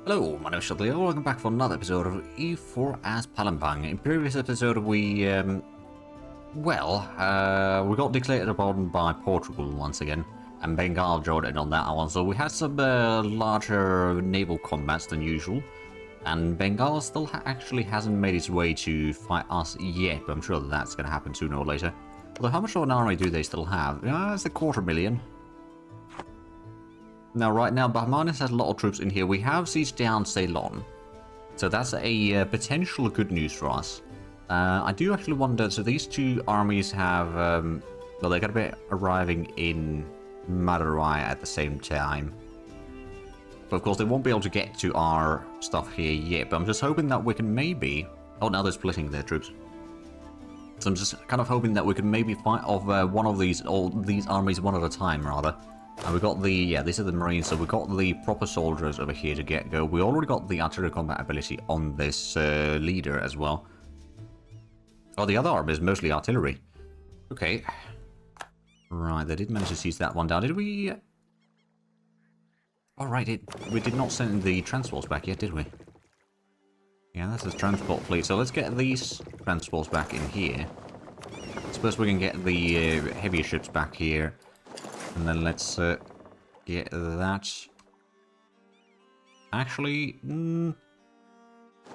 Hello, my name is Zhatelier. Welcome back for another episode of EU4 as Palembang. In previous episode we got declared upon by Portugal once again, and Bengal joined in on that one. So we had some larger naval combats than usual, and Bengal still actually hasn't made its way to fight us yet, but I'm sure that's going to happen sooner or later. Although how much of an army do they still have? It's a 250,000. Now, right now, Bahmanis has a lot of troops in here. We have sieged down Ceylon, so that's a potential good news for us. I do actually wonder, so these two armies have, well, they're going to be arriving in Madurai at the same time. But of course, they won't be able to get to our stuff here yet, but I'm just hoping that we can maybe... Oh, now they're splitting their troops. So I'm just kind of hoping that we can maybe fight off one of these, or these armies one at a time, rather. And we got the, yeah, these are the Marines, so we got the proper soldiers over here to get go. We already got the artillery combat ability on this leader as well. Oh, the other army is mostly artillery. Okay. Right, they did manage to seize that one down. Did we... Oh, right, we did not send the transports back yet, did we? Yeah, that's a transport fleet. So let's get these transports back in here. I suppose we can get the heavier ships back here. And then let's get that. Actually, yeah,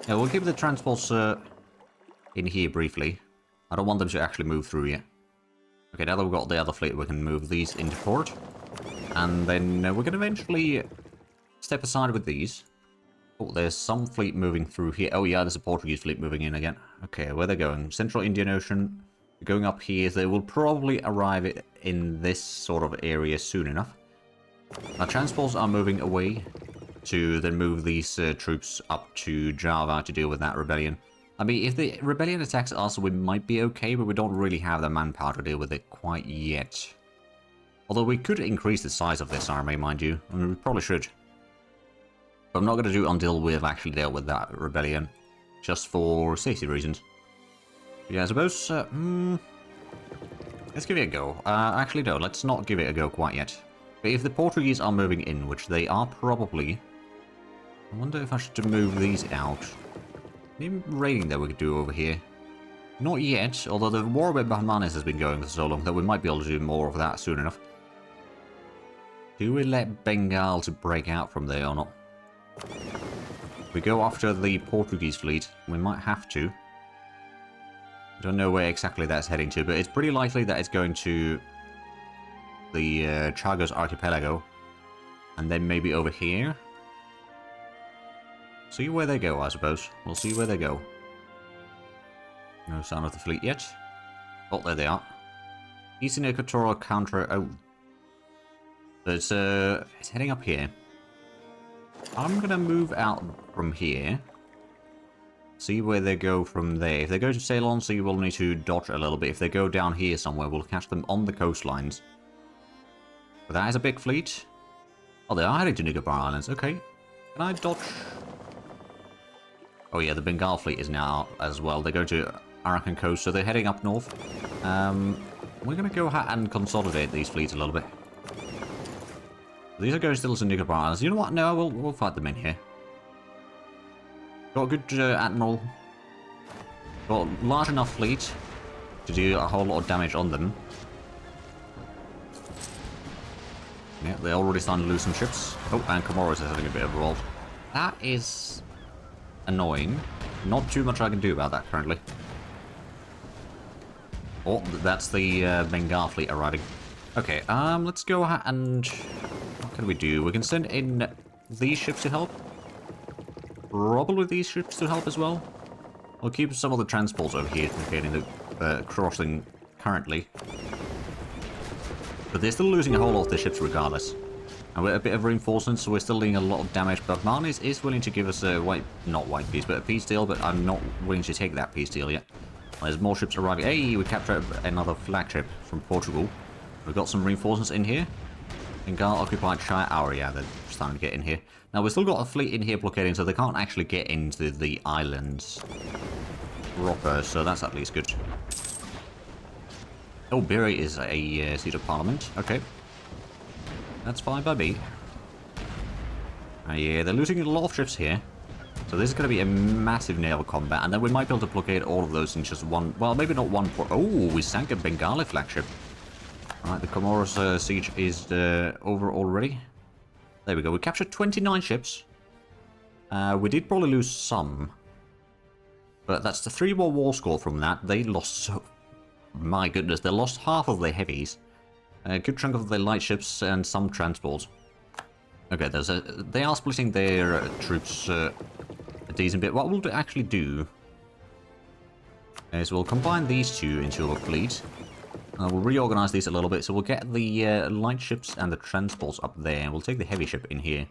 we'll keep the transports in here briefly. I don't want them to actually move through yet. Okay, now that we've got the other fleet, we can move these into port. And then we can eventually step aside with these. Oh, there's some fleet moving through here. Oh yeah, there's a Portuguese fleet moving in again. Okay, where they're going? Central Indian Ocean. Going up here, they will probably arrive in this sort of area soon enough. Our transports are moving away to then move these troops up to Java to deal with that rebellion. I mean, if the rebellion attacks us, we might be okay, but we don't really have the manpower to deal with it quite yet. Although we could increase the size of this army, mind you. I mean, we probably should. But I'm not going to do it until we've actually dealt with that rebellion. Just for safety reasons. Yeah, I suppose, let's give it a go. Actually, no, let's not give it a go quite yet. But if the Portuguese are moving in, which they are probably... I wonder if I should move these out. Any raiding that we could do over here? Not yet, although the war with Bahmanis has been going for so long that we might be able to do more of that soon enough. Do we let Bengal to break out from there or not? We go after the Portuguese fleet. We might have to. I don't know where exactly that's heading to, but it's pretty likely that it's going to the Chagos Archipelago, and then maybe over here. See where they go, I suppose. We'll see where they go. No sign of the fleet yet. Oh, there they are. Eastern Equatorial Counter... Oh. It's heading up here. I'm gonna move out from here. See where they go from there. If they go to Ceylon, so you will need to dodge a little bit. If they go down here somewhere, we'll catch them on the coastlines. But that is a big fleet. Oh, they are heading to Nicobar Islands. Okay. Can I dodge? Oh yeah, the Bengal fleet is now as well. They go to Arakan Coast, so they're heading up north. We're going to go ahead and consolidate these fleets a little bit. These are going still to Nicobar Islands. You know what? No, we'll fight them in here. Got a good admiral. Got a large enough fleet to do a whole lot of damage on them. Yeah, they're already starting to lose some ships. Oh, and Comoros is having a bit of a roll. That is annoying. Not too much I can do about that currently. Oh, that's the Bengal fleet arriving. Okay, let's go ahead and... What can we do? We can send in these ships to help. Probably these ships to help as well. We'll keep some of the transports over here getting the crossing currently. But they're still losing a whole lot of their ships regardless. And we're a bit of reinforcements, so we're still doing a lot of damage. But Marnis is willing to give us a not white peace, but a peace deal, but I'm not willing to take that peace deal yet. There's more ships arriving. Hey, we captured another flagship from Portugal. We've got some reinforcements in here. Bengal occupied Shire Hour, yeah, they're starting to get in here. Now, we've still got a fleet in here blockading, so they can't actually get into the islands proper, so that's at least good. Oh, Biri is a seat of parliament. Okay. That's fine by me. Yeah, they're losing a lot of ships here. So this is going to be a massive naval combat, and then we might be able to blockade all of those in just one... Well, maybe not one port. Oh, we sank a Bengali flagship. Alright, the Comoros siege is over already. There we go. We captured 29 ships. We did probably lose some. But that's the 3-war war score from that. They lost so... My goodness, they lost half of their heavies. A good chunk of their light ships and some transport. Okay, they are splitting their troops a decent bit. What we'll actually do is we'll combine these two into a fleet. We'll reorganize these a little bit, so we'll get the light ships and the transports up there. We'll take the heavy ship in here.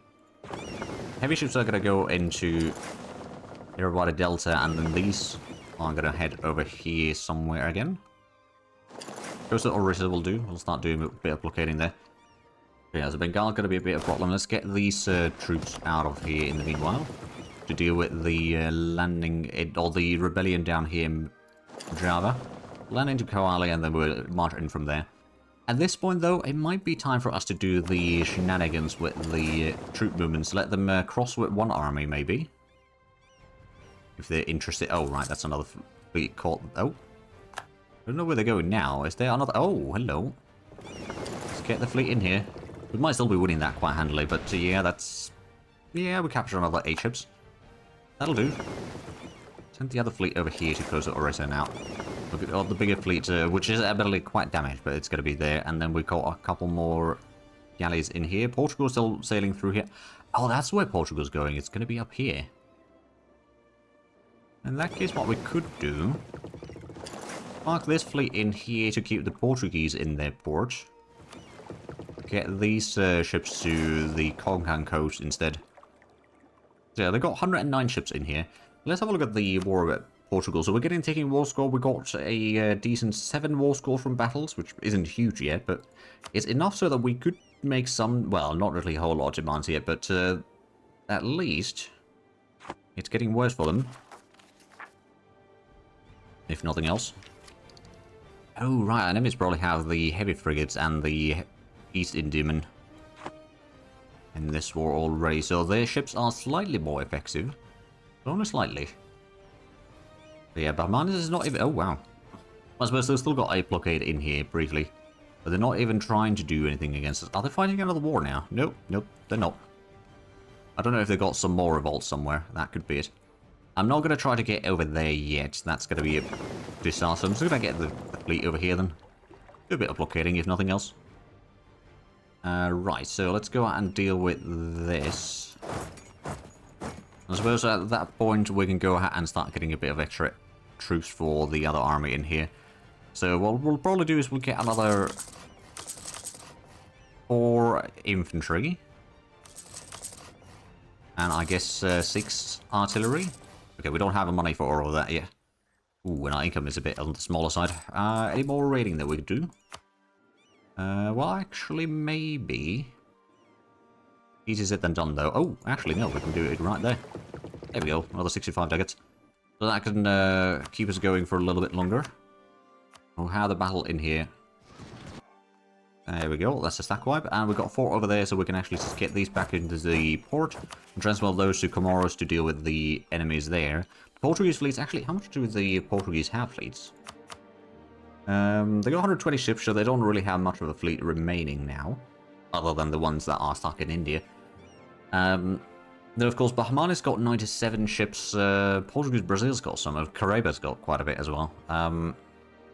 Heavy ships are going to go into Irrawaddy Delta, and then these are going to head over here somewhere again. Coastal Orissa will do. We'll start doing a bit of blockading there. Yeah, so Bengal going to be a bit of a problem. Let's get these troops out of here in the meanwhile to deal with the landing, or the rebellion down here in Java. Land into Koali and then we'll march in from there. At this point, though, it might be time for us to do the shenanigans with the troop movements. Let them cross with one army, maybe. If they're interested. Oh, right, that's another fleet caught. Oh. I don't know where they're going now. Is there another... Oh, hello. Let's get the fleet in here. We might still be winning that quite handily, but yeah, that's... Yeah, we captured another 8 ships. That'll do. Send the other fleet over here to Coastal Orissa now. Look at all the bigger fleet, which is admittedly quite damaged, but it's going to be there. And then we got a couple more galleys in here. Portugal's still sailing through here. Oh, that's where Portugal's going. It's going to be up here. In that case, what we could do... Park this fleet in here to keep the Portuguese in their port. Get these ships to the Konkan coast instead. So yeah, they've got 109 ships in here. Let's have a look at the war at Portugal. So we're getting taking war score. We got a decent 7 war score from battles, which isn't huge yet, but it's enough so that we could make some, well, not really a whole lot of demands yet, but at least it's getting worse for them. If nothing else. Oh, right, our enemies probably have the heavy frigates and the East Indiaman in this war already, so their ships are slightly more effective. But only slightly. But yeah, Bahmanis is not even... Oh, wow. I suppose they've still got a blockade in here, briefly. But they're not even trying to do anything against us. Are they fighting another war now? Nope, nope, they're not. I don't know if they've got some more revolts somewhere. That could be it. I'm not going to try to get over there yet. That's going to be a disaster. I'm just going to get the fleet over here then. Do a bit of blockading, if nothing else. Right, so let's go out and deal with this. I suppose at that point we can go ahead and start getting a bit of extra troops for the other army in here. So what we'll probably do is we'll get another 4 infantry. And I guess 6 artillery. Okay, we don't have the money for all of that yet. Ooh, and our income is a bit on the smaller side. Any more raiding that we could do? Well, actually, maybe. Easier said than done, though. Oh, actually, no, we can do it right there. There we go, another 65 ducats. So that can keep us going for a little bit longer. We'll have the battle in here. There we go, that's a stack wipe. And we've got a fort over there, so we can actually just get these back into the port. And transfer those to Comoros to deal with the enemies there. Portuguese fleets, actually, how much do the Portuguese have fleets? They got 120 ships, so they don't really have much of a fleet remaining now. Other than the ones that are stuck in India. Then, of course, Bahamanis got 97 ships. Portuguese Brazil's got some. Caraíba's got quite a bit as well.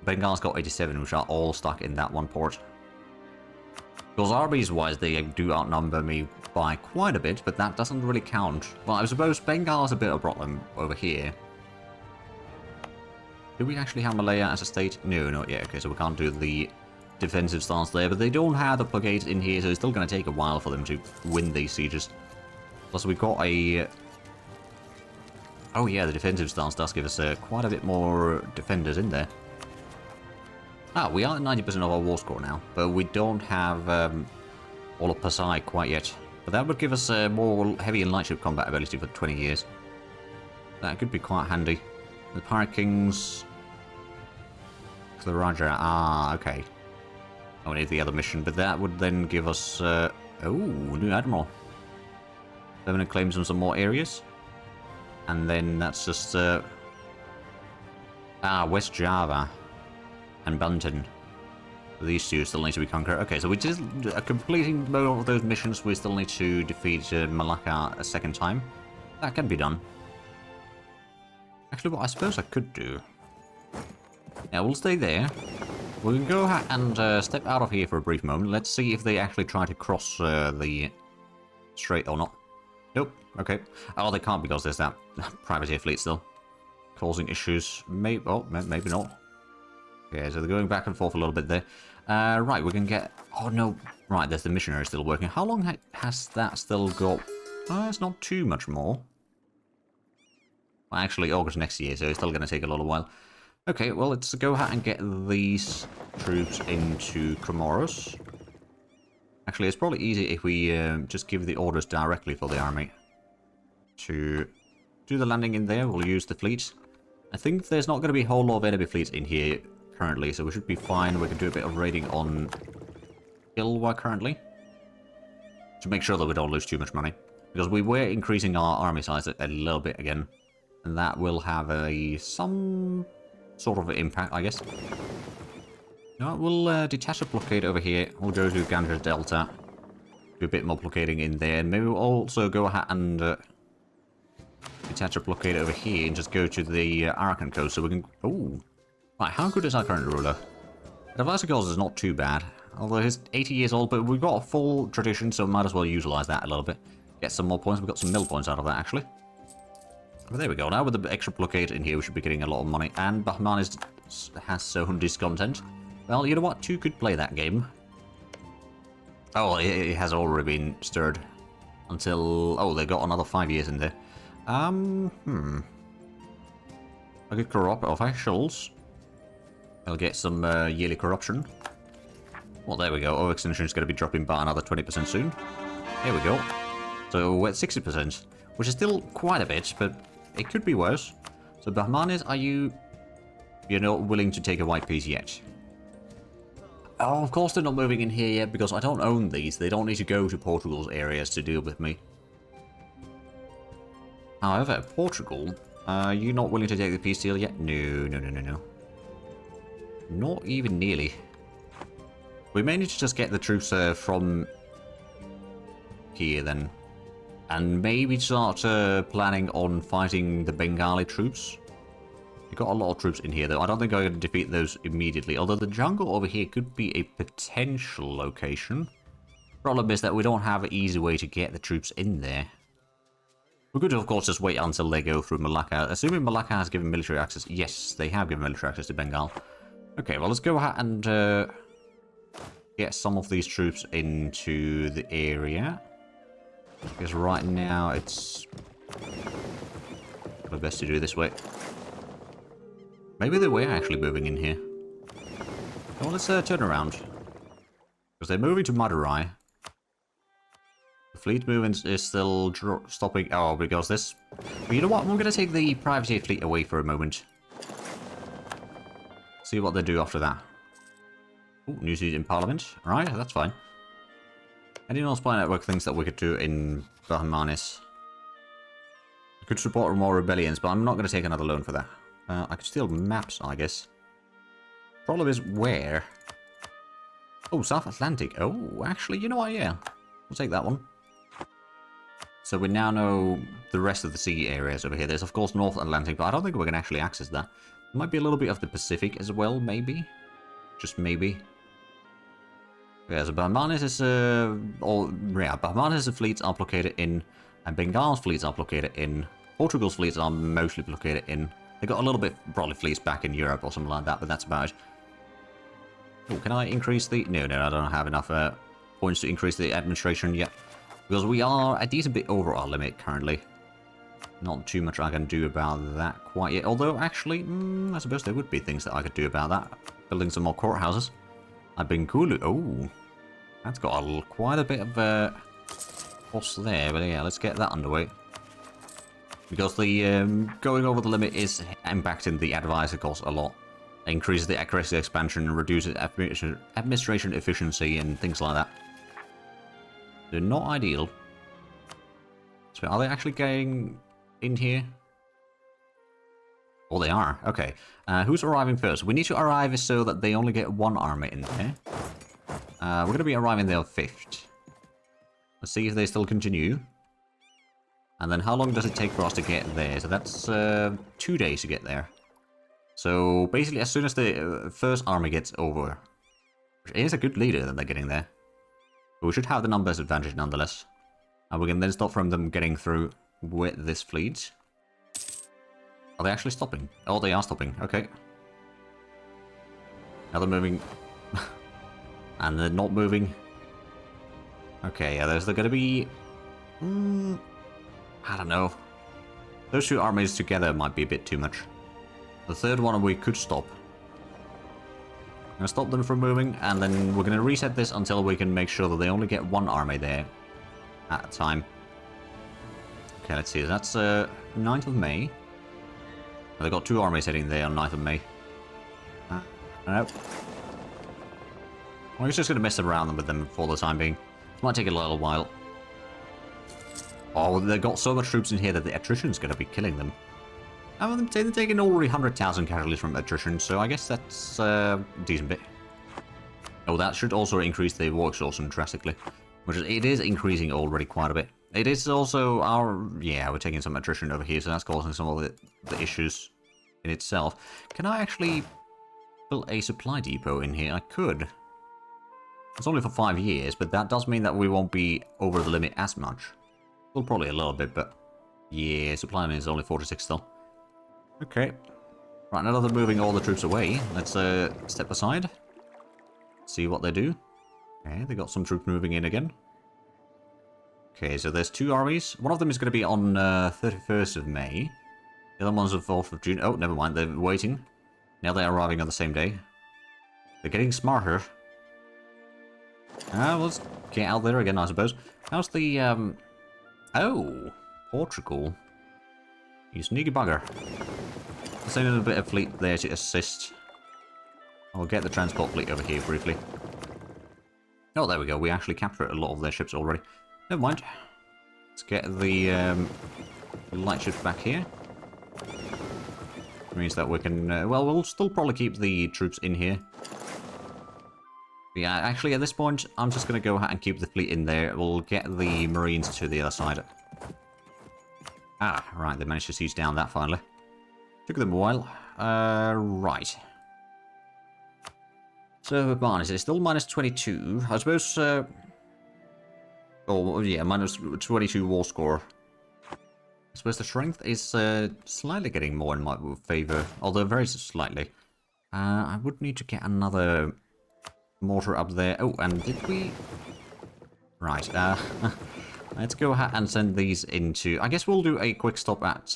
Bengal's got 87, which are all stuck in that one port. Because armies-wise, they do outnumber me by quite a bit, but that doesn't really count. Well, I suppose Bengal's a bit of a problem over here. Do we actually have Malaya as a state? No, not yet. Okay, so we can't do the defensive stance there, but they don't have the blockades in here, so it's still going to take a while for them to win these sieges. Plus, we've got a... Oh yeah, the defensive stance does give us quite a bit more defenders in there. Ah, we are at 90% of our war score now, but we don't have all of Pasai quite yet. But that would give us more heavy and light ship combat ability for 20 years. That could be quite handy. The Pirate Kings... Claraja, okay. I need the other mission, but that would then give us... oh, new Admiral. Permanent claims on some more areas. And then that's just... West Java. And Banten. These two still need to be conquered. Okay, so we just... completing both of those missions, we still need to defeat Malacca a second time. That can be done. Actually, what I suppose I could do... Yeah, we'll stay there. We can go ahead and step out of here for a brief moment. Let's see if they actually try to cross the strait or not. Nope. Okay. Oh, they can't because there's that privateer fleet still. Causing issues. Maybe not. Okay, so they're going back and forth a little bit there. Right, we can get... Oh, no. Right, there's the missionary still working. How long has that still got? It's not too much more. Well, actually, August next year, so it's still going to take a little while. Okay, well, let's go ahead and get these troops into Comoros. Actually, it's probably easy if we just give the orders directly for the army to do the landing in there. We'll use the fleet. I think there's not going to be a whole lot of enemy fleets in here currently, so we should be fine. We can do a bit of raiding on Ilwa currently to make sure that we don't lose too much money, because we were increasing our army size a little bit again, and that will have some sort of impact, I guess. No, we'll detach a blockade over here. We'll go to Ganges Delta, do a bit more blockading in there, and maybe we'll also go ahead and detach a blockade over here and just go to the Arakan coast so we can... Ooh. Right, how good is our current ruler? Advisor is not too bad, although he's 80 years old, but we've got a full tradition, so we might as well utilize that a little bit. Get some more points. We've got some mill points out of that, actually. But there we go. Now with the extra blockade in here, we should be getting a lot of money. And Bahman has some discontent. Well, you know what? Two could play that game. Oh, it has already been stirred. Until... Oh, they got another 5 years in there. I could corrupt officials. I'll get some yearly corruption. Well, there we go. Oh, extension is going to be dropping by another 20% soon. There we go. So we're at 60%, which is still quite a bit, but it could be worse. So Bahmanis, you're not willing to take a white piece yet? Oh, of course they're not moving in here yet, because I don't own these. They don't need to go to Portugal's areas to deal with me. However, Portugal, are you not willing to take the peace deal yet? No. Not even nearly. We may need to just get the troops from here then. And maybe start planning on fighting the Bengali troops. We've got a lot of troops in here though. I don't think I'm going to defeat those immediately. Although the jungle over here could be a potential location. Problem is that we don't have an easy way to get the troops in there. We could of course just wait until they go through Malacca. Assuming Malacca has given military access. Yes, they have given military access to Bengal. Okay, well let's go ahead and get some of these troops into the area. Because right now it's probably best to do this way. Maybe they were actually moving in here. Well, let's turn around. Because they're moving to Madurai. The fleet movement is still stopping. Oh, because this... But you know what? I'm going to take the privateer fleet away for a moment. See what they do after that. Oh, new seat in Parliament. Alright, that's fine. Any more spy network things that we could do in Bahmanis? I could support more rebellions, but I'm not going to take another loan for that. I could steal maps, I guess. Problem is, where? Oh, South Atlantic. Oh, actually, you know what? Yeah. We'll take that one. So we now know the rest of the sea areas over here. There's, of course, North Atlantic, but I don't think we can actually access that. There might be a little bit of the Pacific as well, maybe. Just maybe. Yeah, so Bahmanis is, Bahmanis' fleets are blockaded in, and Bengal's fleets are blockaded in. Portugal's fleets are mostly blockaded in. They got a little bit, probably, fleets back in Europe or something like that, but that's about it. Oh, can I increase the... No, I don't have enough points to increase the administration yet. Because we are a decent bit over our limit currently. Not too much I can do about that quite yet. Although, actually, I suppose there would be things that I could do about that. Building some more courthouses. I've been cool. Oh, that's got quite a bit of cost there. But yeah, let's get that underway. Because the going over the limit is impacting the advisor cost a lot. It increases the accuracy expansion and reduces administration efficiency and things like that. They're not ideal. So are they actually going in here? Oh, they are. Okay. Who's arriving first? We need to arrive so that they only get one army in there. We're going to be arriving there 5th. Let's see if they still continue. And then how long does it take for us to get there? So that's 2 days to get there. So basically as soon as the first army gets over, which is a good leader that they're getting there. But we should have the numbers advantage nonetheless. And we can then stop from them getting through with this fleet. Are they actually stopping? Oh, they are stopping. Okay. Now they're moving. And they're not moving. Okay, yeah, there's going to be... I don't know. Those two armies together might be a bit too much. The third one we could stop. I'm going to stop them from moving, and then we're going to reset this until we can make sure that they only get one army there at a time. Okay, let's see. That's 9th of May. They got 2 armies heading there on 9th of May. Nope. We're just going to mess around with them for the time being. It might take a little while. Oh, they've got so much troops in here that the attrition's going to be killing them. They're taking already 100,000 casualties from attrition, so I guess that's a decent bit. Oh, that should also increase the war exhaustion drastically. Which it is increasing already quite a bit. It is also our... Yeah, we're taking some attrition over here, so that's causing some of the issues in itself. Can I actually build a supply depot in here? I could. It's only for 5 years, but that does mean that we won't be over the limit as much. Well, probably a little bit, but... Yeah, supply limit is only 46 still. Okay. Right, now that they're moving all the troops away, let's step aside. See what they do. Okay, they got some troops moving in again. Okay, so there's 2 armies. One of them is going to be on 31st of May. The other one's on 4th of June. Oh, never mind, they're waiting. Now they're arriving on the same day. They're getting smarter. Let's get out there again, I suppose. How's the, Oh, Portugal. You sneaky bugger. Send in a bit of fleet there to assist. I'll get the transport fleet over here briefly. Oh, there we go. We actually captured a lot of their ships already. Never mind. Let's get the light ships back here. Which means that we can... well, we'll still probably keep the troops in here. But yeah, actually, at this point, I'm just going to go ahead and keep the fleet in there. We'll get the marines to the other side. Ah, right. They managed to siege down that finally. Took them a while. Right. So, minus, it's still minus 22. I suppose, oh, yeah, minus 22 war score. I suppose the strength is slightly getting more in my favor, although very slightly. I would need to get another mortar up there. Oh, and did we... Right, let's go ahead and send these into... I guess we'll do a quick stop at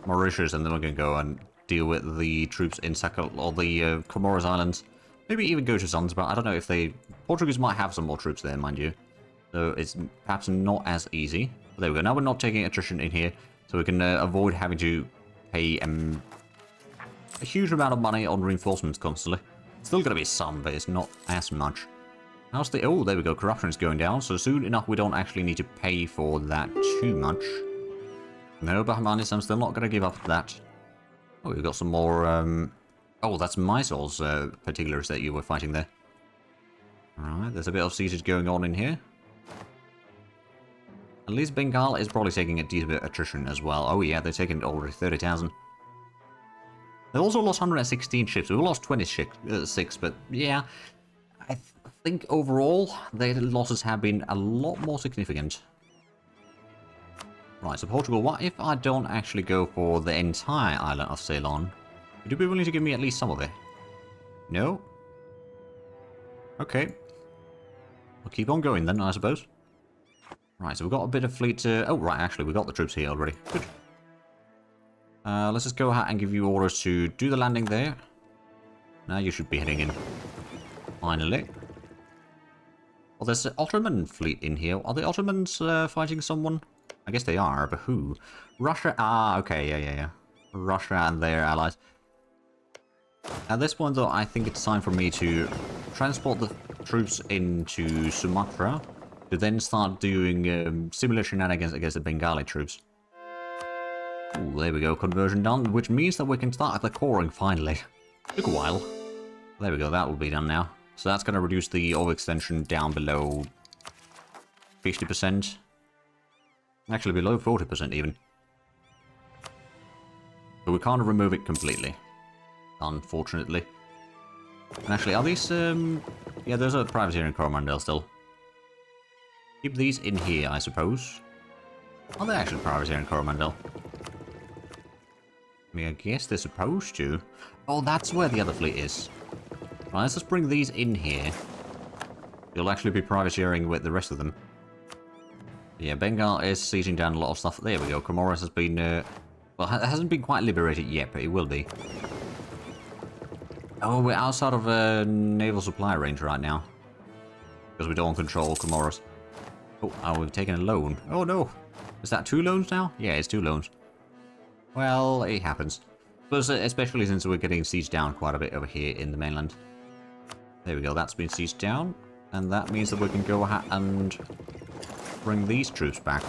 Mauritius, and then we're going to go and deal with the troops in Sakal or the Comoros Islands. Maybe even go to Zanzibar. I don't know if they... Portuguese might have some more troops there, mind you. So it's perhaps not as easy. But there we go. Now we're not taking attrition in here, so we can avoid having to pay a huge amount of money on reinforcements constantly. It's still going to be some, but it's not as much. How's the... Oh, there we go. Corruption is going down, so soon enough we don't actually need to pay for that too much. No, Bahamanis, I'm still not going to give up that. Oh, we've got some more... Oh, that's Mysol's particulars that you were fighting there. Alright, there's a bit of siege going on in here. At least Bengal is probably taking a decent bit of attrition as well. Oh yeah, they're taking already 30,000. They also lost 116 ships. We lost 26, but yeah, I think overall their losses have been a lot more significant. Right, so Portugal, what if I don't actually go for the entire island of Ceylon? Would you be willing to give me at least some of it? No? Okay. We'll keep on going then, I suppose. Right, so we've got a bit of fleet... oh, right, actually, we've got the troops here already. Good. Let's just go ahead and give you orders to do the landing there. Now you should be heading in. Finally. Well, there's an Ottoman fleet in here. Are the Ottomans fighting someone? I guess they are, but who? Russia? Ah, okay, yeah. Russia and their allies. At this point, though, I think it's time for me to transport the troops into Sumatra. to then start doing similar shenanigans against the Bengali troops. Ooh, there we go, conversion done, which means that we can start the coring finally. Took a while. There we go, that will be done now. So that's going to reduce the overextension down below 50%. Actually below 40% even. But we can't remove it completely, unfortunately. And actually, are these, yeah, those are privateering Coromandel still. Keep these in here, I suppose. Are they actually privateering Coromandel? I mean, I guess they're supposed to. Oh, that's where the other fleet is. Right, let's just bring these in here. You'll actually be privateering with the rest of them. Yeah, Bengal is sieging down a lot of stuff. There we go. Comoros has been, well, it hasn't been quite liberated yet, but it will be. Oh, we're outside of naval supply range right now. Because we don't control Comoros. Oh, we've taken a loan. Oh, no. Is that 2 loans now? Yeah, it's 2 loans. Well, it happens. But especially since we're getting sieged down quite a bit over here in the mainland. There we go, that's been sieged down. And that means that we can go ahead and bring these troops back.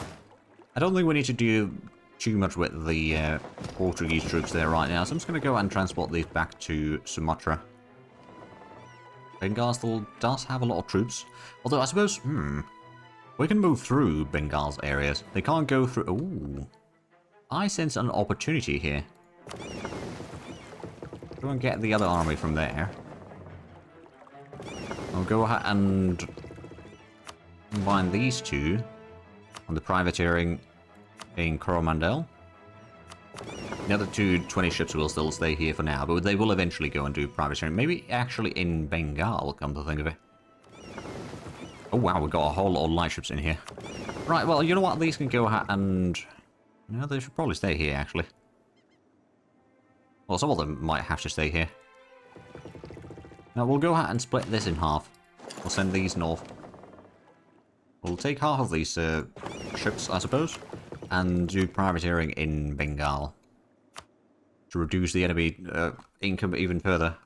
I don't think we need to do too much with the Portuguese troops there right now, so I'm just going to go ahead and transport these back to Sumatra. Bengal still does have a lot of troops. Although I suppose, we can move through Bengal's areas. They can't go through... Ooh. I sense an opportunity here. Go and get the other army from there. I'll go ahead and combine these two on the privateering in Coromandel. The other 20 ships will still stay here for now, but they will eventually go and do privateering. Maybe actually in Bengal, come to think of it. Oh wow, we've got a whole lot of light ships in here. Right, well, you know what? These can go ahead and... No, they should probably stay here, actually. Well, some of them might have to stay here. Now, we'll go ahead and split this in half. We'll send these north. We'll take half of these ships, I suppose, and do privateering in Bengal to reduce the enemy income even further.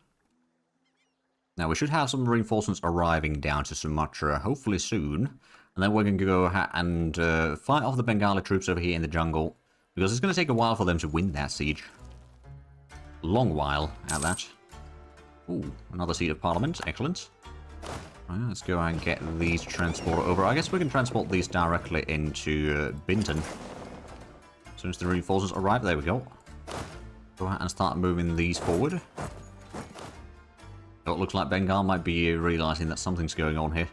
Now, we should have some reinforcements arriving down to Sumatra, hopefully soon. And then we're going to go ahead and fight off the Bengali troops over here in the jungle. Because it's going to take a while for them to win that siege. A long while at that. Ooh, another seat of parliament. Excellent. Right, let's go and get these transport over. I guess we can transport these directly into Binton. As soon as the reinforcements arrive, there we go. Go ahead and start moving these forward. Oh, it looks like Bengal might be realizing that something's going on here.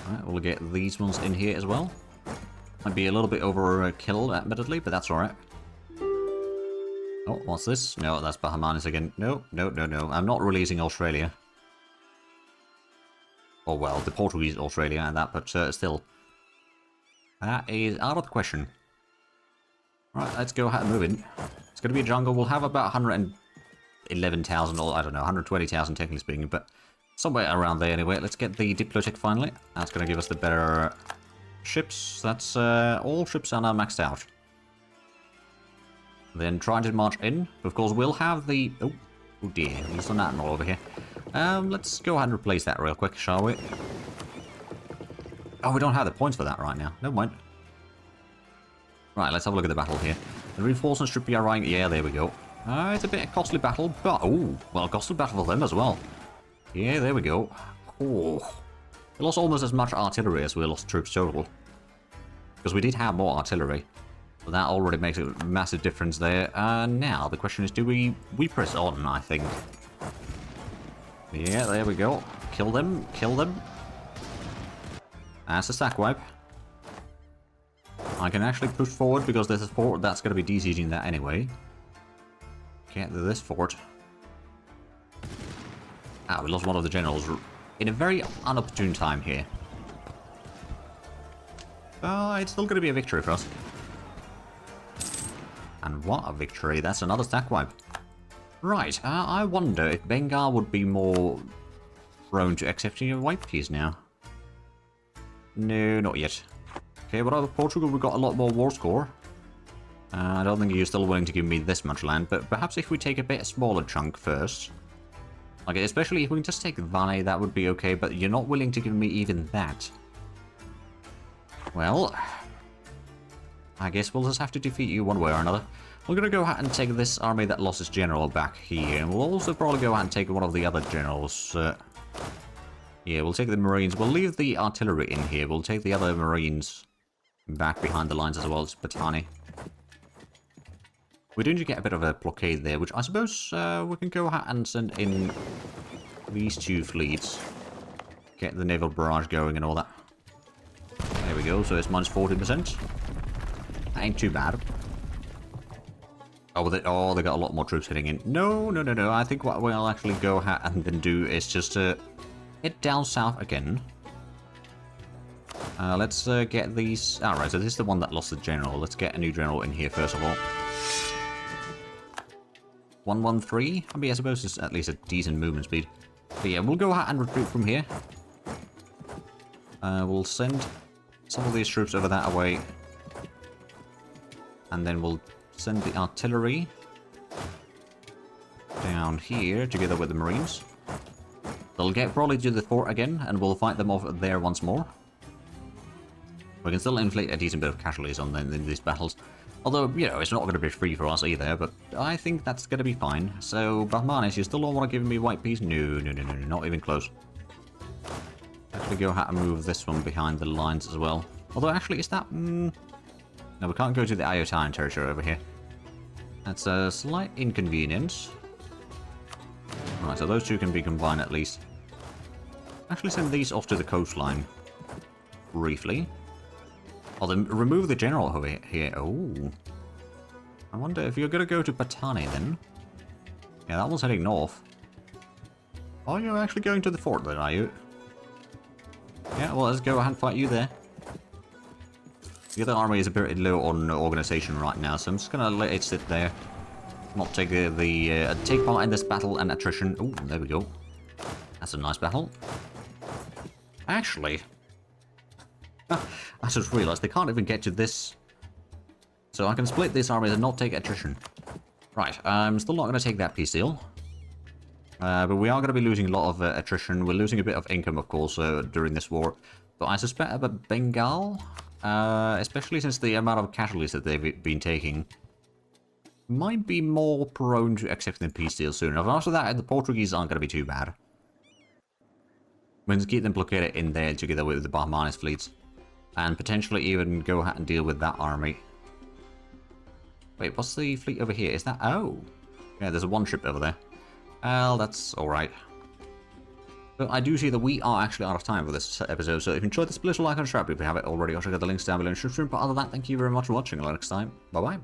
Alright, we'll get these ones in here as well. Might be a little bit overkill, admittedly, but that's alright. Oh, what's this? No, that's Bahamanis again. No, no, no, no. I'm not releasing Australia. Oh, well, the Portuguese Australia and that, but still. That is out of the question. Right, let's go ahead and move in. It's going to be a jungle. We'll have about 111,000, or I don't know, 120,000 technically speaking, but somewhere around there anyway. Let's get the Diplotech finally. That's going to give us the better ships. That's all ships are now maxed out. Then trying to march in. Of course, we'll have the... Oh dear, there's an admiral over here. Let's go ahead and replace that real quick, shall we? Oh, we don't have the points for that right now. Never mind. Right, let's have a look at the battle here. The reinforcements should be arriving. Yeah, there we go. It's a bit of a costly battle, but... Oh, well, costly battle for them as well. Yeah, there we go. Oh. We lost almost as much artillery as we lost troops total. Because we did have more artillery. But that already makes a massive difference there. Now, the question is, do we press on, I think. Yeah, there we go. Kill them, kill them. That's a sack wipe. I can actually push forward because there's a fort that's going to be de-sieging that anyway. Get to this fort. Ah, we lost one of the generals in a very unopportune time here. It's still going to be a victory for us. And what a victory. That's another stack wipe. Right, I wonder if Bengal would be more prone to accepting a wipe piece now. No, not yet. Okay, what about Portugal? We've got a lot more war score. I don't think you're still willing to give me this much land, but perhaps if we take a bit smaller chunk first. Like, especially if we can just take Valle, that would be okay, but you're not willing to give me even that. Well, I guess we'll just have to defeat you one way or another. We're going to go ahead and take this army that lost its general back here. And we'll also probably go ahead and take one of the other generals. Yeah, we'll take the Marines. We'll leave the artillery in here. We'll take the other Marines back behind the lines as well as Patani. We do need to get a bit of a blockade there, which I suppose we can go ahead and send in these two fleets. Get the naval barrage going and all that. There we go, so it's minus 40%. That ain't too bad. Oh, they got a lot more troops heading in. No. I think what we'll actually go ahead and then do is just head down south again. Let's get these... Alright, so this is the one that lost the general. Let's get a new general in here first of all. 113? I mean, I suppose it's at least a decent movement speed. But yeah, we'll go ahead and recruit from here. We'll send some of these troops over that way. And then we'll send the artillery down here together with the Marines. They'll get probably to the fort again, and we'll fight them off there once more. We can still inflict a decent bit of casualties on them in these battles. Although, you know, it's not going to be free for us either, but I think that's going to be fine. So, Bahmanis, you still don't want to give me white peace? No, not even close. Actually go ahead and move this one behind the lines as well. Although, actually, is that... No, we can't go to the Iotan territory over here. That's a slight inconvenience. Right, so those two can be combined at least. Actually send these off to the coastline. Briefly. Oh, then remove the general over here. Oh. I wonder if you're going to go to Patani then. Yeah, that one's heading north. Oh, you're actually going to the fort then, are you? Yeah, well, let's go ahead and fight you there. The other army is a bit low on organization right now, so I'm just going to let it sit there. Not take take part in this battle and attrition. Oh, there we go. That's a nice battle. Actually, I just realized they can't even get to this. So I can split this army and not take attrition. Right, I'm still not going to take that peace deal. But we are going to be losing a lot of attrition. We're losing a bit of income, of course, during this war. But I suspect that Bengal, especially since the amount of casualties that they've been taking, might be more prone to accepting the peace deal sooner. After that, the Portuguese aren't going to be too bad. We can keep them blockaded in there together with the Bahmanis fleets. And potentially even go ahead and deal with that army. Wait, what's the fleet over here? Is that... Oh! Yeah, there's a one ship over there. Well, that's alright. But I do see that we are actually out of time for this episode, so if you enjoyed this, please like and subscribe if you haven't already. I'll check out the links down below in the description. But other than that, thank you very much for watching. Until next time, bye-bye.